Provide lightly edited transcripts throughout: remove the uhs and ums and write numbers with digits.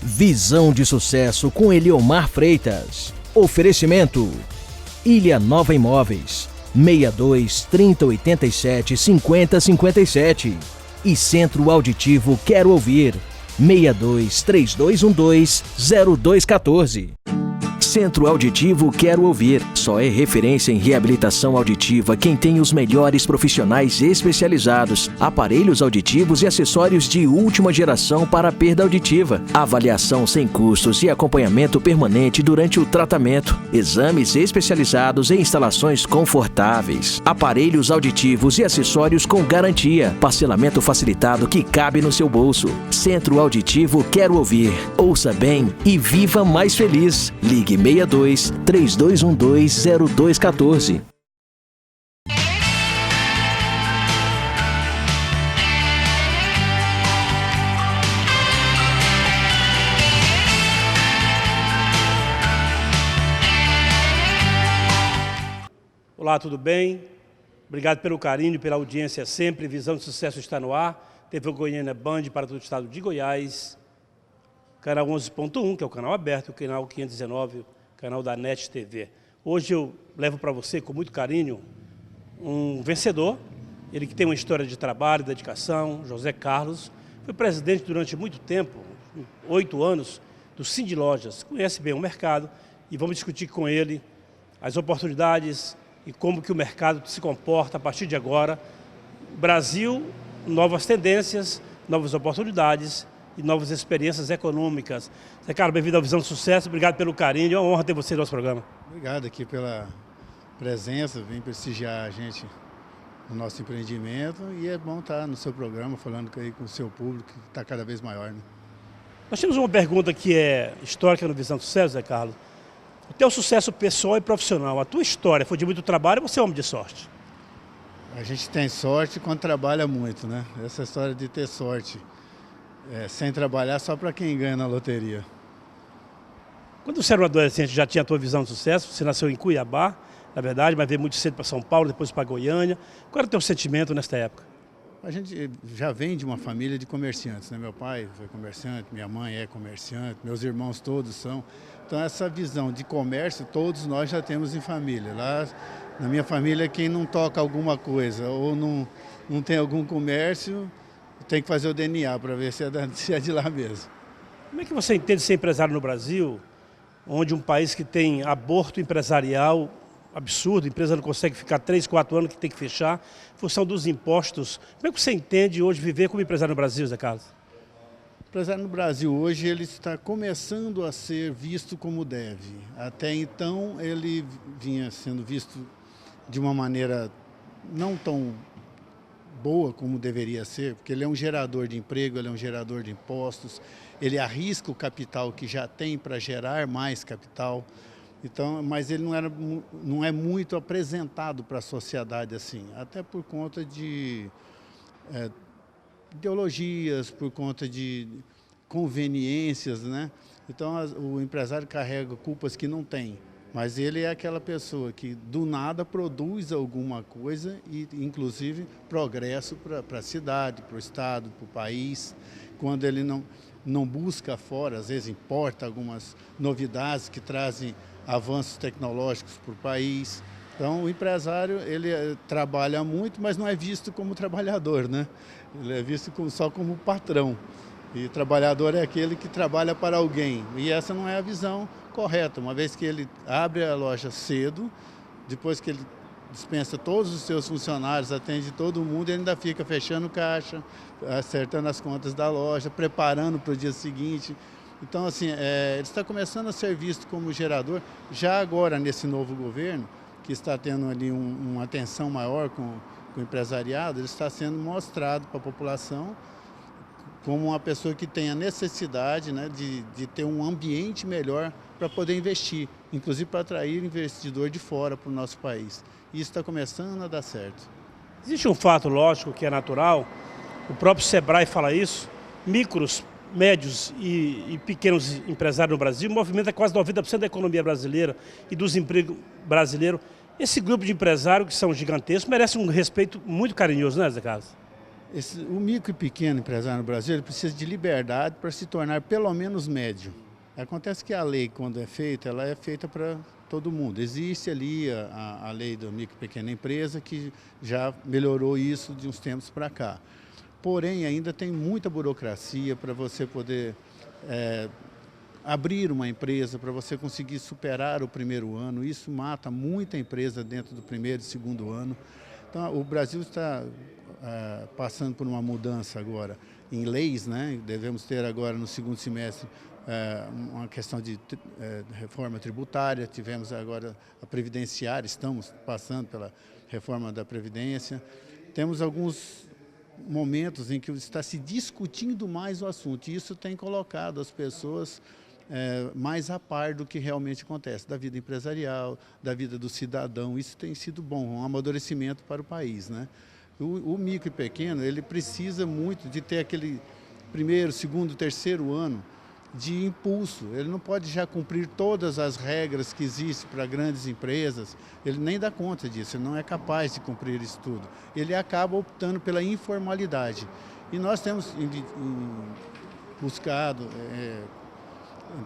Visão de sucesso com Eliomar Freitas. Oferecimento: Ilha Nova Imóveis, 62 3087 5057. E Centro Auditivo Quero Ouvir, 62 3212 0214. Centro Auditivo Quero Ouvir. Só é referência em reabilitação auditiva quem tem os melhores profissionais especializados, aparelhos auditivos e acessórios de última geração para a perda auditiva, avaliação sem custos e acompanhamento permanente durante o tratamento, exames especializados e instalações confortáveis, aparelhos auditivos e acessórios com garantia, parcelamento facilitado que cabe no seu bolso. Centro Auditivo Quero Ouvir. Ouça bem e viva mais feliz. Ligue 62 3212 0214. Olá, tudo bem? Obrigado pelo carinho, pela audiência sempre. Visão de Sucesso está no ar. TV Goiânia Band para todo o estado de Goiás. Canal 11.1, que é o canal aberto, o canal 519, o canal da NET TV. Hoje eu levo para você, com muito carinho, um vencedor, ele que tem uma história de trabalho e dedicação, José Carlos. Foi presidente durante muito tempo, 8 anos, do Sind Lojas. Conhece bem o mercado e vamos discutir com ele as oportunidades e como que o mercado se comporta a partir de agora. Brasil, novas tendências, novas oportunidades e novas experiências econômicas. Zé Carlos, bem-vindo ao Visão de Sucesso, obrigado pelo carinho, é uma honra ter você no nosso programa. Obrigado aqui pela presença, vem prestigiar a gente no nosso empreendimento e é bom estar no seu programa falando aí com o seu público que está cada vez maior, né? Nós temos uma pergunta que é histórica no Visão de Sucesso, Zé Carlos. O teu sucesso pessoal e profissional, a tua história foi de muito trabalho ou você é homem de sorte? A gente tem sorte quando trabalha muito, né? Essa história de ter sorte sem trabalhar só para quem ganha na loteria. Quando você era um adolescente, já tinha a tua visão de sucesso? Você nasceu em Cuiabá, na verdade, mas veio muito cedo para São Paulo, depois para Goiânia. Qual era o teu sentimento nesta época? A gente já vem de uma família de comerciantes, né? Meu pai foi comerciante, minha mãe é comerciante, meus irmãos todos são. Então essa visão de comércio, todos nós já temos em família. Lá na minha família, quem não toca alguma coisa ou não tem algum comércio, tem que fazer o DNA para ver se é de lá mesmo. Como é que você entende ser empresário no Brasil, onde um país que tem aborto empresarial absurdo, a empresa não consegue ficar 3, 4 anos que tem que fechar, em função dos impostos. Como é que você entende hoje viver como empresário no Brasil, Zé Carlos? O empresário no Brasil hoje ele está começando a ser visto como deve. Até então ele vinha sendo visto de uma maneira não tão boa como deveria ser, porque ele é um gerador de emprego, ele é um gerador de impostos, ele arrisca o capital que já tem para gerar mais capital. Então, mas ele não é muito apresentado para a sociedade assim, até por conta de ideologias, por conta de conveniências, né? Então o empresário carrega culpas que não tem, mas ele é aquela pessoa que do nada produz alguma coisa e inclusive progresso para a cidade, para o estado, para o país, quando ele não busca fora, às vezes importa algumas novidades que trazem avanços tecnológicos para o país. Então o empresário ele trabalha muito, mas não é visto como trabalhador, né? Ele é visto só como patrão. E trabalhador é aquele que trabalha para alguém. E essa não é a visão correta, uma vez que ele abre a loja cedo, depois que ele dispensa todos os seus funcionários, atende todo mundo, ele ainda fica fechando caixa, acertando as contas da loja, preparando para o dia seguinte. Então, assim, ele está começando a ser visto como gerador, já agora nesse novo governo, que está tendo ali uma atenção maior com o empresariado, ele está sendo mostrado para a população como uma pessoa que tem a necessidade, né, de ter um ambiente melhor para poder investir, inclusive para atrair investidor de fora para o nosso país. E isso está começando a dar certo. Existe um fato lógico que é natural, o próprio Sebrae fala isso, micros, médios e pequenos empresários no Brasil movimenta quase 90% da economia brasileira e dos empregos brasileiros. Esse grupo de empresários, que são gigantescos, merece um respeito muito carinhoso, né, Zé Carlos? O micro e pequeno empresário no Brasil ele precisa de liberdade para se tornar pelo menos médio. Acontece que a lei, quando é feita, ela é feita para todo mundo. Existe ali a lei do micro e pequena empresa que já melhorou isso de uns tempos para cá. Porém, ainda tem muita burocracia para você poder abrir uma empresa, para você conseguir superar o primeiro ano. Isso mata muita empresa dentro do primeiro e segundo ano. Então, o Brasil está passando por uma mudança agora em leis, né? Devemos ter agora no segundo semestre uma questão de reforma tributária, tivemos agora a previdenciária, estamos passando pela reforma da Previdência. Temos alguns momentos em que está se discutindo mais o assunto, e isso tem colocado as pessoas mais a par do que realmente acontece, da vida empresarial, da vida do cidadão. Isso tem sido bom, um amadurecimento para o país, né? O micro e pequeno, ele precisa muito de ter aquele primeiro, segundo, terceiro ano de impulso. Ele não pode já cumprir todas as regras que existem para grandes empresas, ele nem dá conta disso, ele não é capaz de cumprir isso tudo. Ele acaba optando pela informalidade. E nós temos buscado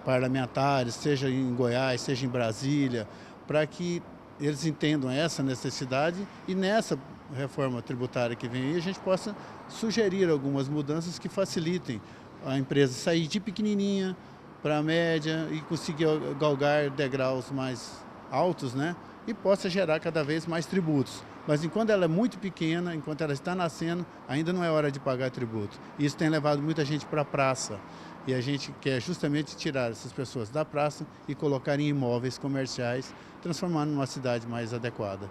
parlamentares, seja em Goiás, seja em Brasília, para que eles entendam essa necessidade e nessa reforma tributária que vem aí a gente possa sugerir algumas mudanças que facilitem a empresa sair de pequenininha para a média e conseguir galgar degraus mais altos, né? E possa gerar cada vez mais tributos. Mas enquanto ela é muito pequena, enquanto ela está nascendo, ainda não é hora de pagar tributo. Isso tem levado muita gente para a praça. E a gente quer justamente tirar essas pessoas da praça e colocar em imóveis comerciais, transformando numa cidade mais adequada.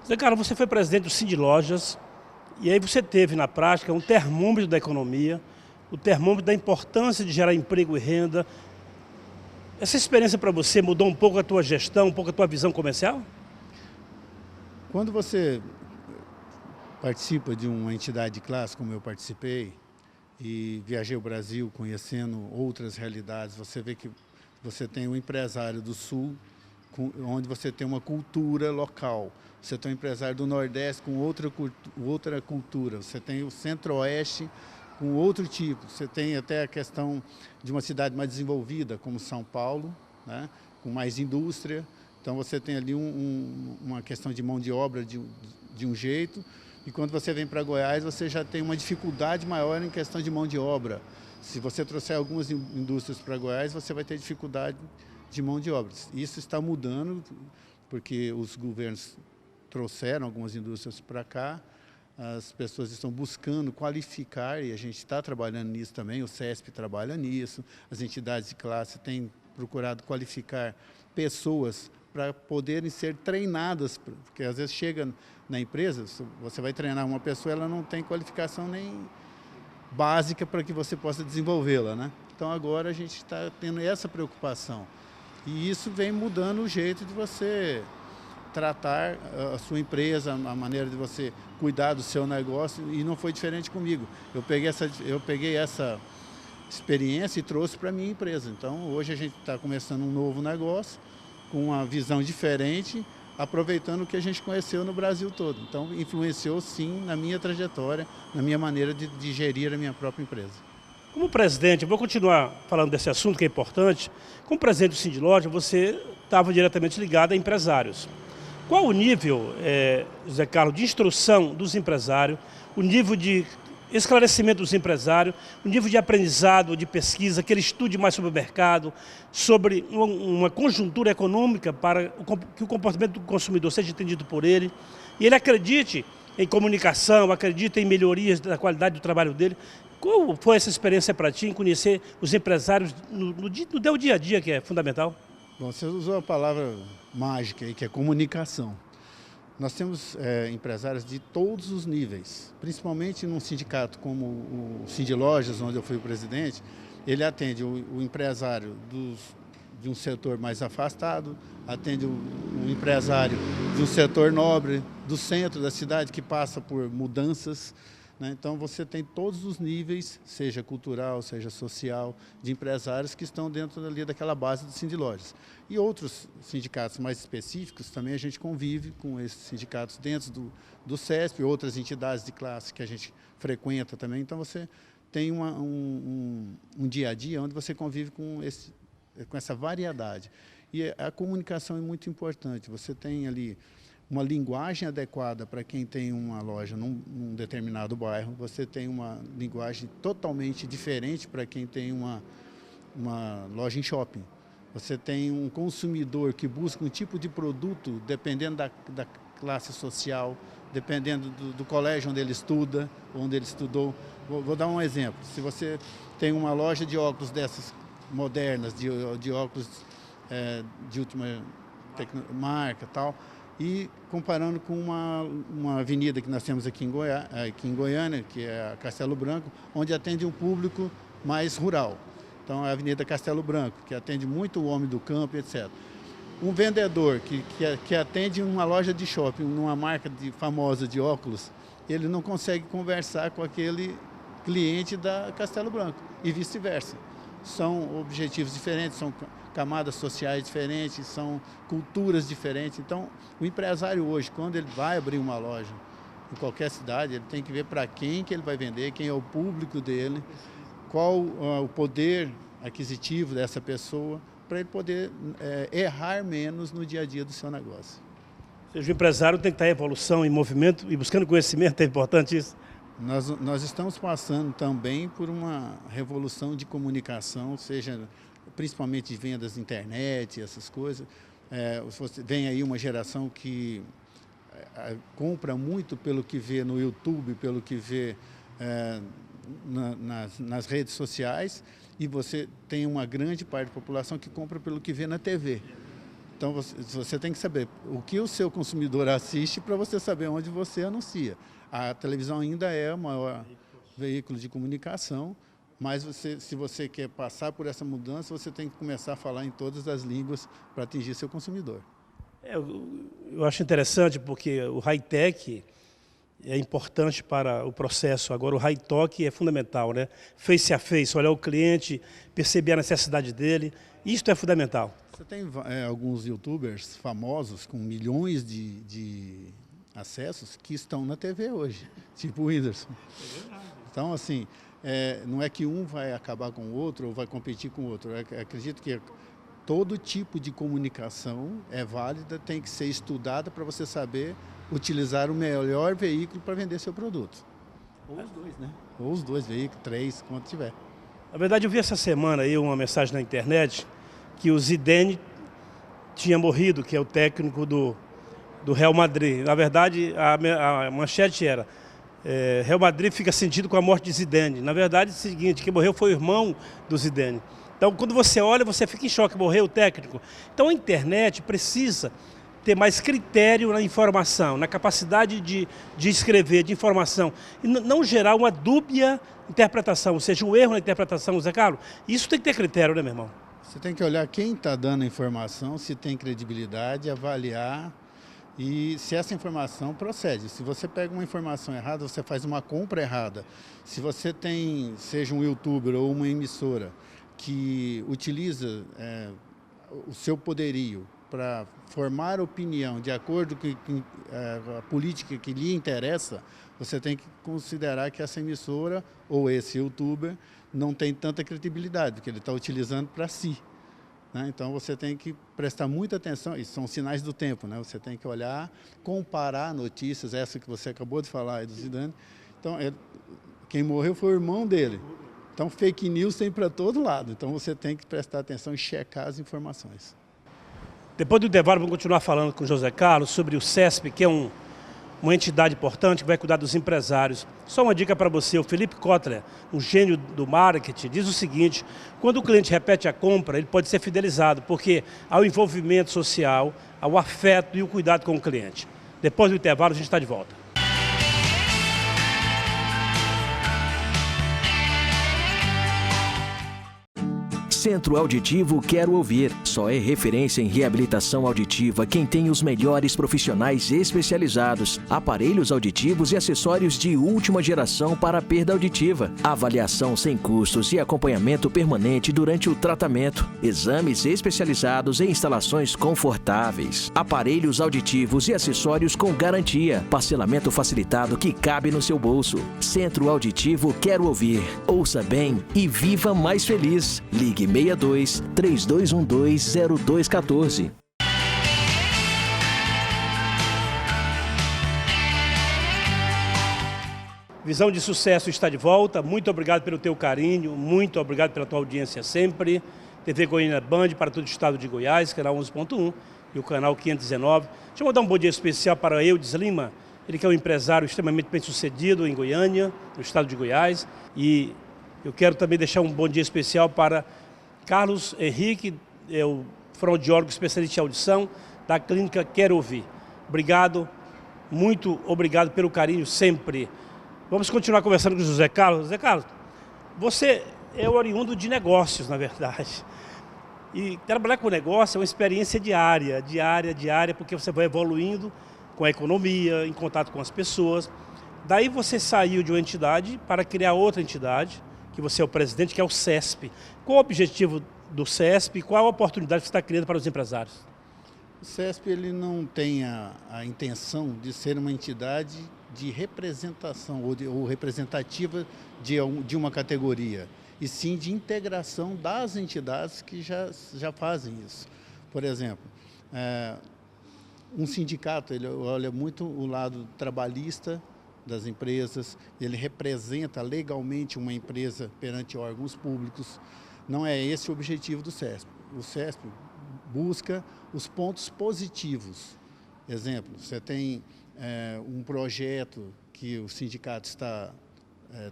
Zé Carlos, você foi presidente do Sindlojas e aí você teve na prática um termômetro da economia, o termômetro da importância de gerar emprego e renda. Essa experiência para você mudou um pouco a tua gestão, um pouco a tua visão comercial? Quando você participa de uma entidade de classe, como eu participei, e viajei o Brasil conhecendo outras realidades, você vê que você tem um empresário do Sul, onde você tem uma cultura local. Você tem um empresário do Nordeste com outra cultura. Você tem o Centro-Oeste com outro tipo. Você tem até a questão de uma cidade mais desenvolvida, como São Paulo, né, com mais indústria. Então você tem ali uma questão de mão de obra de um jeito. E quando você vem para Goiás, você já tem uma dificuldade maior em questão de mão de obra. Se você trouxer algumas indústrias para Goiás, você vai ter dificuldade de mão de obra. Isso está mudando, porque os governos trouxeram algumas indústrias para cá, as pessoas estão buscando qualificar, e a gente está trabalhando nisso também, o CESP trabalha nisso, as entidades de classe têm procurado qualificar pessoas para poderem ser treinadas, porque às vezes chega na empresa, você vai treinar uma pessoa, ela não tem qualificação nem básica para que você possa desenvolvê-la, né? Então agora a gente está tendo essa preocupação. E isso vem mudando o jeito de você tratar a sua empresa, a maneira de você cuidar do seu negócio, e não foi diferente comigo. Eu peguei essa experiência e trouxe para a minha empresa. Então hoje a gente está começando um novo negócio, com uma visão diferente, aproveitando o que a gente conheceu no Brasil todo. Então influenciou sim na minha trajetória, na minha maneira de gerir a minha própria empresa. Como presidente, eu vou continuar falando desse assunto que é importante. Como presidente do Sindlojas, você estava diretamente ligado a empresários. Qual o nível, José Carlos, de instrução dos empresários, o nível de esclarecimento dos empresários, o nível de aprendizado, de pesquisa, que ele estude mais sobre o mercado, sobre uma conjuntura econômica para que o comportamento do consumidor seja entendido por ele, e ele acredite em comunicação, acredite em melhorias da qualidade do trabalho dele. Qual foi essa experiência para ti em conhecer os empresários no dia a dia, que é fundamental? Bom, você usou a palavra mágica aí, que é comunicação. Nós temos empresários de todos os níveis, principalmente num sindicato como o Sindlojas, onde eu fui o presidente. Ele atende o empresário de um setor mais afastado, atende o empresário de um setor nobre, do centro da cidade, que passa por mudanças. né? Então você tem todos os níveis, seja cultural, seja social, de empresários que estão dentro ali daquela base do Sindlojas. E outros sindicatos mais específicos também a gente convive com esses sindicatos dentro do CESP, outras entidades de classe que a gente frequenta também. Então você tem um dia a dia onde você convive com essa variedade. E a comunicação é muito importante. Você tem ali uma linguagem adequada para quem tem uma loja num determinado bairro, você tem uma linguagem totalmente diferente para quem tem uma loja em shopping. Você tem um consumidor que busca um tipo de produto dependendo da classe social, dependendo do colégio onde ele estuda, onde ele estudou. Vou dar um exemplo. Se você tem uma loja de óculos dessas modernas, de óculos de última marca e tal, e comparando com uma avenida que nós temos aqui em Goiânia, que é a Castelo Branco, onde atende um público mais rural. Então, é a Avenida Castelo Branco, que atende muito o homem do campo, etc. Um vendedor que atende uma loja de shopping, numa marca famosa de óculos, ele não consegue conversar com aquele cliente da Castelo Branco e vice-versa. São objetivos diferentes, são camadas sociais diferentes, são culturas diferentes. Então, o empresário hoje, quando ele vai abrir uma loja em qualquer cidade, ele tem que ver para quem que ele vai vender, quem é o público dele, qual o poder aquisitivo dessa pessoa, para ele poder errar menos no dia a dia do seu negócio. Ou seja, o empresário tem que estar em evolução, em movimento e buscando conhecimento, é importante isso? Nós estamos passando também por uma revolução de comunicação, seja principalmente de vendas de internet, essas coisas. Vem aí uma geração que compra muito pelo que vê no YouTube, pelo que vê nas redes sociais, e você tem uma grande parte da população que compra pelo que vê na TV. Então você tem que saber o que o seu consumidor assiste para você saber onde você anuncia. A televisão ainda é o maior veículo de comunicação, mas se você quer passar por essa mudança, você tem que começar a falar em todas as línguas para atingir seu consumidor. Eu acho interessante porque o high-tech é importante para o processo. Agora, o high-talk é fundamental, né? Face a face, olhar o cliente, perceber a necessidade dele. Isso é fundamental. Você tem alguns youtubers famosos com milhões de acessos que estão na TV hoje, tipo o Whindersson. Então, assim, não é que um vai acabar com o outro ou vai competir com o outro. Eu acredito que todo tipo de comunicação é válida, tem que ser estudada para você saber utilizar o melhor veículo para vender seu produto. Ou os dois, né? Ou os dois veículos, 3, quanto tiver. Na verdade, eu vi essa semana aí uma mensagem na internet que o Zidane tinha morrido, que é o técnico do Real Madrid. Na verdade, a manchete era Real Madrid fica sentido com a morte de Zidane. Na verdade, é o seguinte, quem morreu foi o irmão do Zidane. Então, quando você olha, você fica em choque, morreu o técnico. Então, a internet precisa ter mais critério na informação, na capacidade de escrever, de informação, e não gerar uma dúbia interpretação, ou seja, um erro na interpretação, Zé Carlos. Isso tem que ter critério, né, meu irmão? Você tem que olhar quem está dando a informação, se tem credibilidade, avaliar e se essa informação procede. Se você pega uma informação errada, você faz uma compra errada. Se você tem, seja um youtuber ou uma emissora, que utiliza o seu poderio para formar opinião de acordo com a política que lhe interessa, você tem que considerar que essa emissora ou esse youtuber não tem tanta credibilidade, porque ele está utilizando para si, né? Então você tem que prestar muita atenção, isso são sinais do tempo, né? Você tem que olhar, comparar notícias, essa que você acabou de falar aí do Zidane. Então, quem morreu foi o irmão dele. Então, fake news tem para todo lado. Então, você tem que prestar atenção e checar as informações. Depois do intervalo, vamos continuar falando com o José Carlos sobre o CESP, que é uma entidade importante que vai cuidar dos empresários. Só uma dica para você, o Felipe Kotler, um gênio do marketing, diz o seguinte: quando o cliente repete a compra, ele pode ser fidelizado, porque há o envolvimento social, há o afeto e o cuidado com o cliente. Depois do intervalo, a gente está de volta. Centro Auditivo Quero Ouvir. Só é referência em reabilitação auditiva quem tem os melhores profissionais especializados, aparelhos auditivos e acessórios de última geração para a perda auditiva, avaliação sem custos e acompanhamento permanente durante o tratamento, exames especializados e instalações confortáveis, aparelhos auditivos e acessórios com garantia, parcelamento facilitado que cabe no seu bolso. Centro Auditivo Quero Ouvir. Ouça bem e viva mais feliz. Ligue 62 3212 0214. Visão de Sucesso está de volta. Muito obrigado pelo teu carinho, muito obrigado pela tua audiência sempre. TV Goiânia Band para todo o estado de Goiás, canal 11.1 e o canal 519. Deixa eu dar um bom dia especial para Eudes Lima, ele que é um empresário extremamente bem-sucedido em Goiânia, no estado de Goiás. E eu quero também deixar um bom dia especial para Carlos Henrique, o fonoaudiólogo especialista em audição da Clínica Quero Ouvir. Obrigado, muito obrigado pelo carinho sempre. Vamos continuar conversando com o José Carlos. José Carlos, você é oriundo de negócios, na verdade. E trabalhar com negócio é uma experiência diária, porque você vai evoluindo com a economia, em contato com as pessoas. Daí você saiu de uma entidade para criar outra entidade, que você é o presidente, que é o CESP. Qual o objetivo do CESP e qual a oportunidade que você está criando para os empresários? O CESP ele não tem a intenção de ser uma entidade de representação ou representativa de uma categoria, e sim de integração das entidades que já fazem isso. Por exemplo, um sindicato ele olha muito o lado trabalhista das empresas, ele representa legalmente uma empresa perante órgãos públicos. Não é esse o objetivo do CESP. O CESP busca os pontos positivos. Exemplo, você tem um projeto que o sindicato está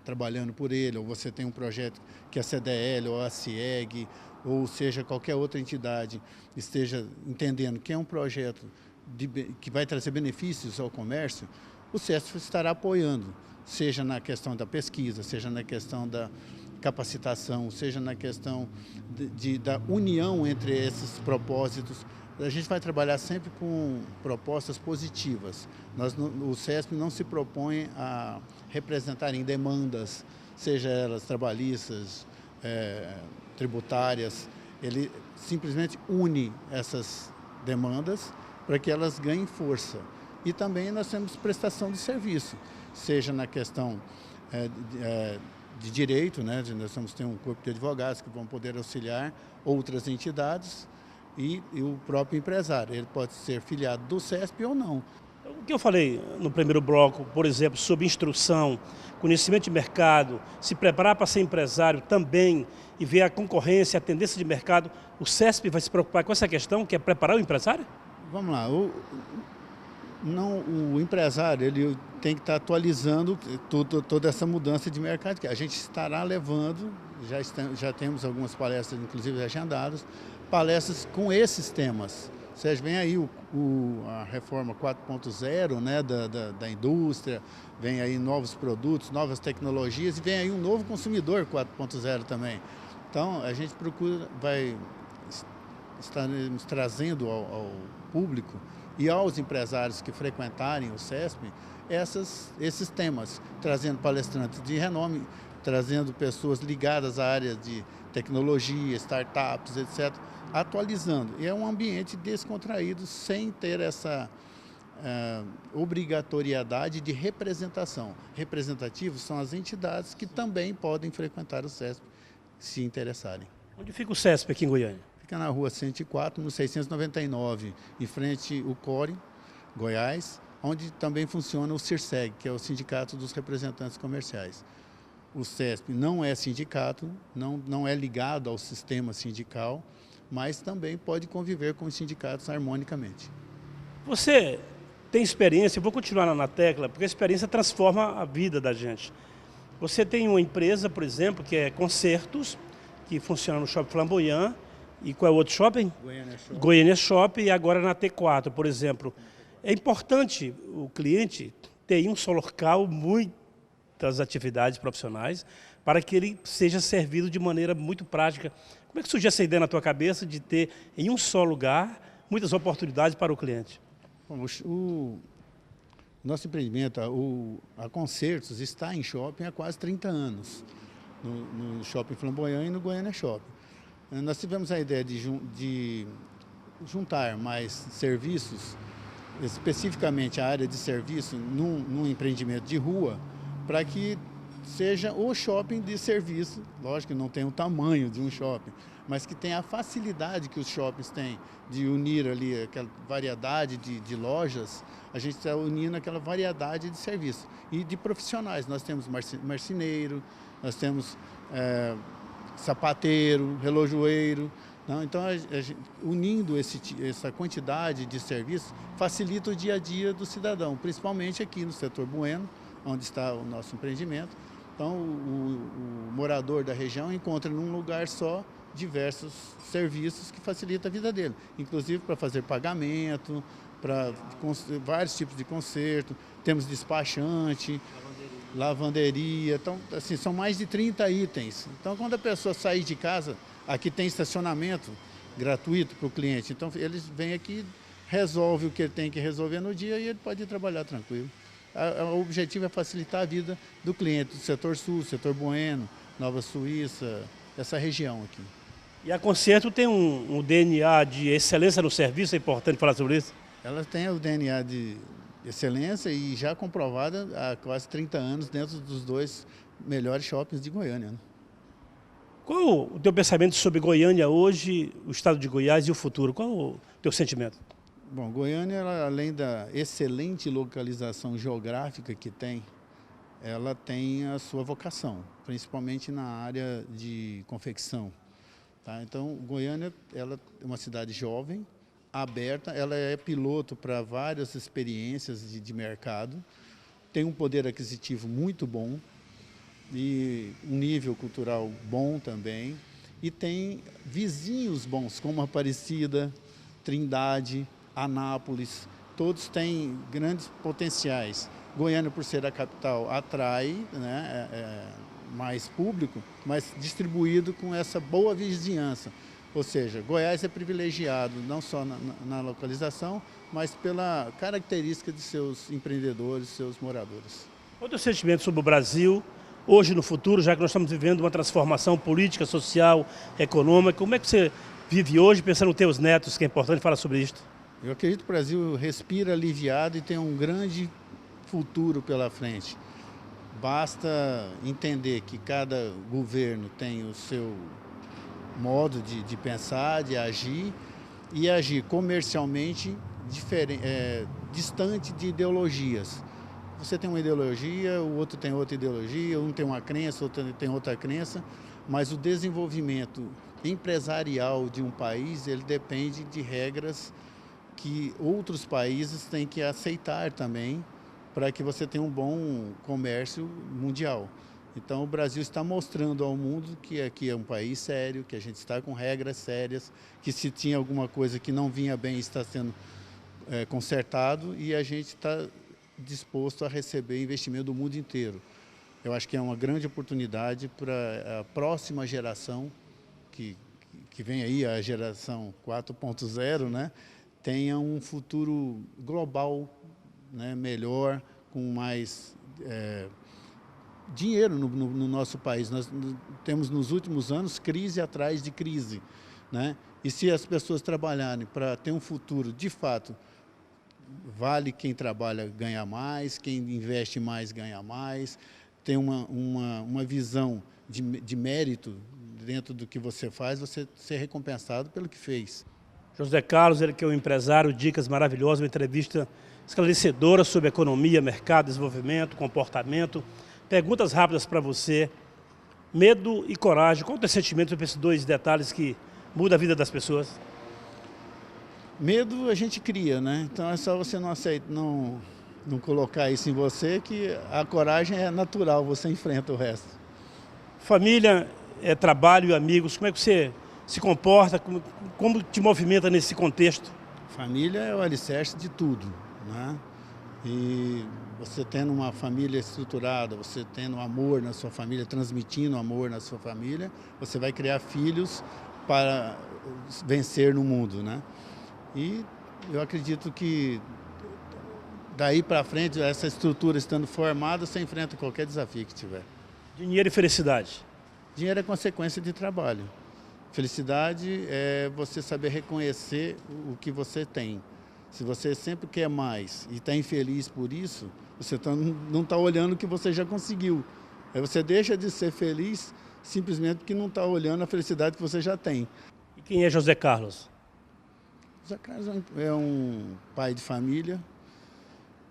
trabalhando por ele, ou você tem um projeto que a CDL ou a CIEG, ou seja, qualquer outra entidade esteja entendendo que é um projeto que vai trazer benefícios ao comércio, o CESP estará apoiando, seja na questão da pesquisa, seja na questão da capacitação, seja na questão da união entre esses propósitos. A gente vai trabalhar sempre com propostas positivas. O CESP não se propõe a representar em demandas, seja elas trabalhistas, tributárias. Ele simplesmente une essas demandas para que elas ganhem força. E também nós temos prestação de serviço, seja na questão de direito, né? Nós vamos ter um corpo de advogados que vão poder auxiliar outras entidades e o próprio empresário. Ele pode ser filiado do CESP ou não. O que eu falei no primeiro bloco, por exemplo, sobre instrução, conhecimento de mercado, se preparar para ser empresário também e ver a concorrência, a tendência de mercado, o CESP vai se preocupar com essa questão, que é preparar o empresário? Vamos lá. O empresário ele tem que estar atualizando toda essa mudança de mercado. A gente estará levando, já temos algumas palestras, inclusive agendadas, palestras com esses temas. Ou seja, vem aí a reforma 4.0, né, da indústria, vem aí novos produtos, novas tecnologias e vem aí um novo consumidor 4.0 também. Então, a gente está trazendo ao público e aos empresários que frequentarem o CESP esses temas, trazendo palestrantes de renome, trazendo pessoas ligadas à área de tecnologia, startups, etc., atualizando. E é um ambiente descontraído, sem ter essa obrigatoriedade de representação. Representativos são as entidades que também podem frequentar o CESP, se interessarem. Onde fica o CESP aqui em Goiânia? Fica na rua 104, no 699, em frente ao CORE, Goiás, onde também funciona o CIRSEG, que é o Sindicato dos Representantes Comerciais. O CESP não é sindicato, não é ligado ao sistema sindical, mas também pode conviver com os sindicatos harmonicamente. Você tem experiência, eu vou continuar na tecla, porque a experiência transforma a vida da gente. Você tem uma empresa, por exemplo, que é Concertos, que funciona no Shopping Flamboyant, e qual é o outro shopping? Goiânia Shopping. Goiânia Shopping, e agora na T4, por exemplo. É importante o cliente ter em um só local muitas atividades profissionais para que ele seja servido de maneira muito prática. Como é que surgiu essa ideia na tua cabeça de ter em um só lugar muitas oportunidades para o cliente? Bom, o nosso empreendimento, a Concertos, está em shopping há quase 30 anos, no Shopping Flamboyant e no Goiânia Shopping. Nós tivemos a ideia de juntar mais serviços, especificamente a área de serviço, num empreendimento de rua, para que seja o shopping de serviço, lógico que não tem o tamanho de um shopping, mas que tenha a facilidade que os shoppings têm de unir ali aquela variedade de lojas, a gente está unindo aquela variedade de serviços e de profissionais. Nós temos marceneiro, nós temos sapateiro, relojoeiro. Não? Então, unindo essa quantidade de serviços, facilita o dia a dia do cidadão, principalmente aqui no setor Bueno, onde está o nosso empreendimento. Então, o morador da região encontra num lugar só diversos serviços que facilitam a vida dele, inclusive para fazer pagamento, para vários tipos de conserto, temos despachante, lavanderia, então, assim, são mais de 30 itens. Então, quando a pessoa sair de casa, aqui tem estacionamento gratuito para o cliente, então eles vêm aqui, resolve o que ele tem que resolver no dia e ele pode ir trabalhar tranquilo. O objetivo é facilitar a vida do cliente, do setor sul, setor Bueno, Nova Suíça, essa região aqui. E a Concerto tem um DNA de excelência no serviço, é importante falar sobre isso? Ela tem o DNA de excelência e já comprovada há quase 30 anos dentro dos 2 melhores shoppings de Goiânia. Né? Qual o teu pensamento sobre Goiânia hoje, o estado de Goiás e o futuro? Qual o teu sentimento? Bom, Goiânia, ela, além da excelente localização geográfica que tem, ela tem a sua vocação, principalmente na área de confecção. Tá? Então, Goiânia, ela é uma cidade jovem, aberta, ela é piloto para várias experiências de mercado, tem um poder aquisitivo muito bom e um nível cultural bom também, e tem vizinhos bons, como Aparecida, Trindade, Anápolis, todos têm grandes potenciais. Goiânia, por ser a capital, atrai, né, mais público, mas distribuído com essa boa vizinhança. Ou seja, Goiás é privilegiado não só na localização, mas pela característica de seus empreendedores, seus moradores. Qual é o teu sentimento sobre o Brasil, hoje e no futuro, já que nós estamos vivendo uma transformação política, social, econômica? Como é que você vive hoje, pensando nos teus netos, que é importante falar sobre isso? Eu acredito que o Brasil respira aliviado e tem um grande futuro pela frente. Basta entender que cada governo tem o seu modo de pensar, de agir, e agir comercialmente distante de ideologias. Você tem uma ideologia, o outro tem outra ideologia, um tem uma crença, outro tem outra crença, mas o desenvolvimento empresarial de um país, ele depende de regras que outros países têm que aceitar também, para que você tenha um bom comércio mundial. Então, o Brasil está mostrando ao mundo que aqui é um país sério, que a gente está com regras sérias, que se tinha alguma coisa que não vinha bem, está sendo consertado, e a gente está disposto a receber investimento do mundo inteiro. Eu acho que é uma grande oportunidade para a próxima geração, que vem aí, a geração 4.0, né, tenha um futuro global, né, melhor, com mais dinheiro no nosso país. Nós temos, nos últimos anos, crise atrás de crise, né? E se as pessoas trabalharem para ter um futuro, de fato, vale quem trabalha ganhar mais, quem investe mais ganha mais, tem uma visão de mérito dentro do que você faz, você ser recompensado pelo que fez. José Carlos, ele que é um empresário, dicas maravilhosas, uma entrevista esclarecedora sobre economia, mercado, desenvolvimento, comportamento. Perguntas rápidas para você. Medo e coragem. Qual é o teu sentimento sobre esses 2 detalhes que mudam a vida das pessoas? Medo a gente cria, né? Então é só você não colocar isso em você, que a coragem é natural, você enfrenta o resto. Família, trabalho e amigos, como é que você se comporta, como te movimenta nesse contexto? Família é o alicerce de tudo, né? E você tendo uma família estruturada, você tendo amor na sua família, transmitindo amor na sua família, você vai criar filhos para vencer no mundo, né? E eu acredito que daí para frente, essa estrutura estando formada, você enfrenta qualquer desafio que tiver. Dinheiro e felicidade. Dinheiro é consequência de trabalho. Felicidade é você saber reconhecer o que você tem. Se você sempre quer mais e está infeliz por isso, você não está olhando o que você já conseguiu. Aí você deixa de ser feliz simplesmente porque não está olhando a felicidade que você já tem. E quem é José Carlos? José Carlos é um pai de família,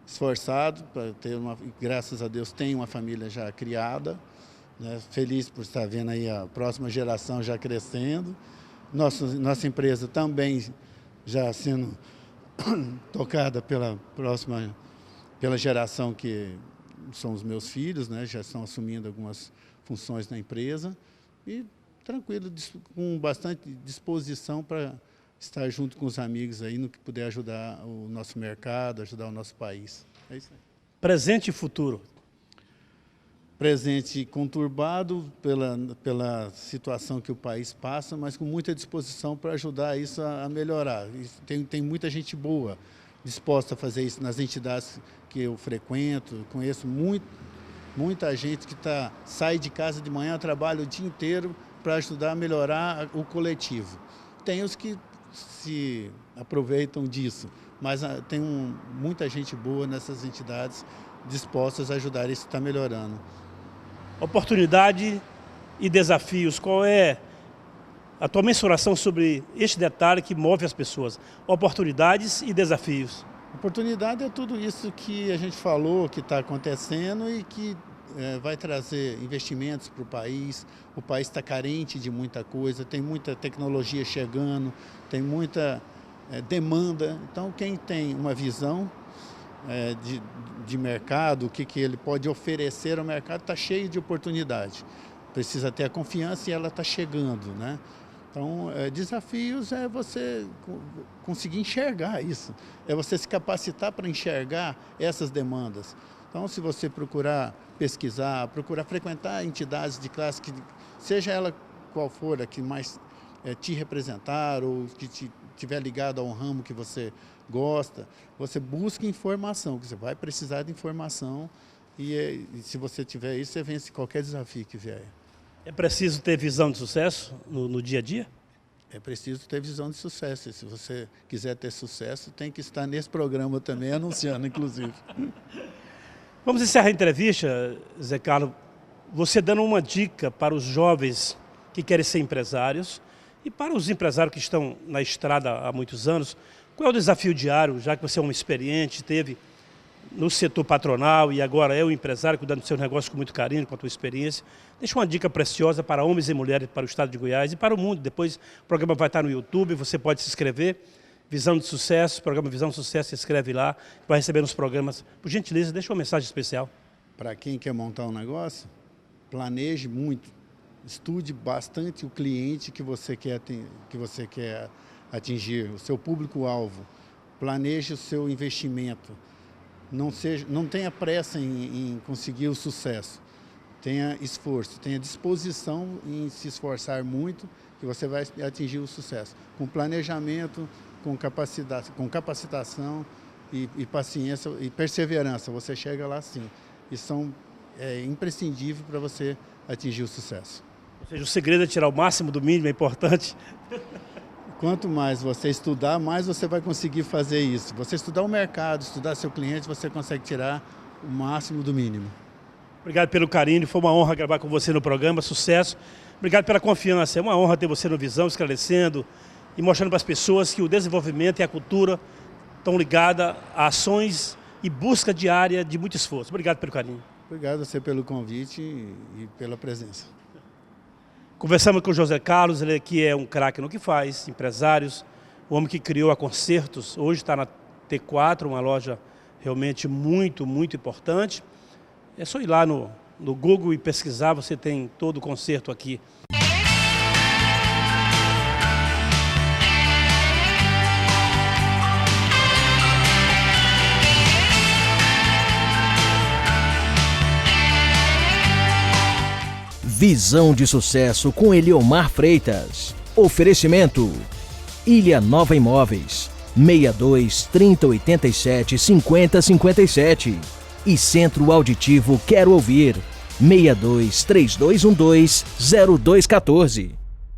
esforçado para ter graças a Deus tem uma família já criada, né? Feliz por estar vendo aí a próxima geração já crescendo. Nossa empresa também já sendo tocada pela geração que são os meus filhos, né? Já estão assumindo algumas funções na empresa e tranquilo, com bastante disposição para estar junto com os amigos aí no que puder ajudar o nosso mercado, ajudar o nosso país. É isso aí. Presente e futuro. Presente conturbado pela situação que o país passa, mas com muita disposição para ajudar isso a melhorar. Tem muita gente boa disposta a fazer isso nas entidades que eu frequento, conheço muita gente que sai de casa de manhã, trabalha o dia inteiro para ajudar a melhorar o coletivo. Tem os que se aproveitam disso, mas tem muita gente boa nessas entidades dispostas a ajudar isso a estar melhorando. Oportunidade e desafios, qual é a tua mensuração sobre este detalhe que move as pessoas? Oportunidades e desafios. Oportunidade é tudo isso que a gente falou, que está acontecendo e que vai trazer investimentos para o país. O país está carente de muita coisa, tem muita tecnologia chegando, tem muita demanda. Então, quem tem uma visão de mercado, o que ele pode oferecer ao mercado, está cheio de oportunidade. Precisa ter a confiança e ela está chegando, né? Então, desafios é você conseguir enxergar isso, é você se capacitar para enxergar essas demandas. Então, se você procurar pesquisar, procurar frequentar entidades de classe, que seja ela qual for, a que mais te representar ou que estiver ligado a um ramo que você gosta, você busca informação, que você vai precisar de informação e se você tiver isso, você vence qualquer desafio que vier. É preciso ter visão de sucesso no dia a dia? É preciso ter visão de sucesso. E se você quiser ter sucesso, tem que estar nesse programa também, anunciando, inclusive. Vamos encerrar a entrevista, Zé Carlos, você dando uma dica para os jovens que querem ser empresários e para os empresários que estão na estrada há muitos anos. Qual é o desafio diário, já que você é um experiente, teve no setor patronal e agora é um empresário cuidando do seu negócio com muito carinho, com a tua experiência? Deixa uma dica preciosa para homens e mulheres, para o estado de Goiás e para o mundo. Depois o programa vai estar no YouTube, você pode se inscrever. Visão de Sucesso, programa Visão de Sucesso, se inscreve lá, vai receber nos programas. Por gentileza, deixa uma mensagem especial. Para quem quer montar um negócio, planeje muito, estude bastante o cliente que você quer atingir, o seu público-alvo. Planeje o seu investimento. Não tenha pressa em conseguir o sucesso. Tenha esforço, tenha disposição em se esforçar muito, que você vai atingir o sucesso. Com planejamento, com capacitação e paciência e perseverança, você chega lá sim. Isso é imprescindível para você atingir o sucesso. Ou seja, o segredo é tirar o máximo do mínimo, é importante. Quanto mais você estudar, mais você vai conseguir fazer isso. Você estudar o mercado, estudar seu cliente, você consegue tirar o máximo do mínimo. Obrigado pelo carinho, foi uma honra gravar com você no programa, sucesso. Obrigado pela confiança, é uma honra ter você no Visão, esclarecendo e mostrando para as pessoas que o desenvolvimento e a cultura estão ligadas a ações e busca diária de muito esforço. Obrigado pelo carinho. Obrigado a você pelo convite e pela presença. Conversamos com o José Carlos, ele aqui é um craque no que faz, empresários, o homem que criou a Concertos, hoje está na T4, uma loja realmente muito, muito importante. É só ir lá no Google e pesquisar, você tem todo o concerto aqui. Visão de Sucesso com Eliomar Freitas. Oferecimento: Ilha Nova Imóveis, 62 3087 5057. E Centro Auditivo Quero Ouvir, 62 3212 0214.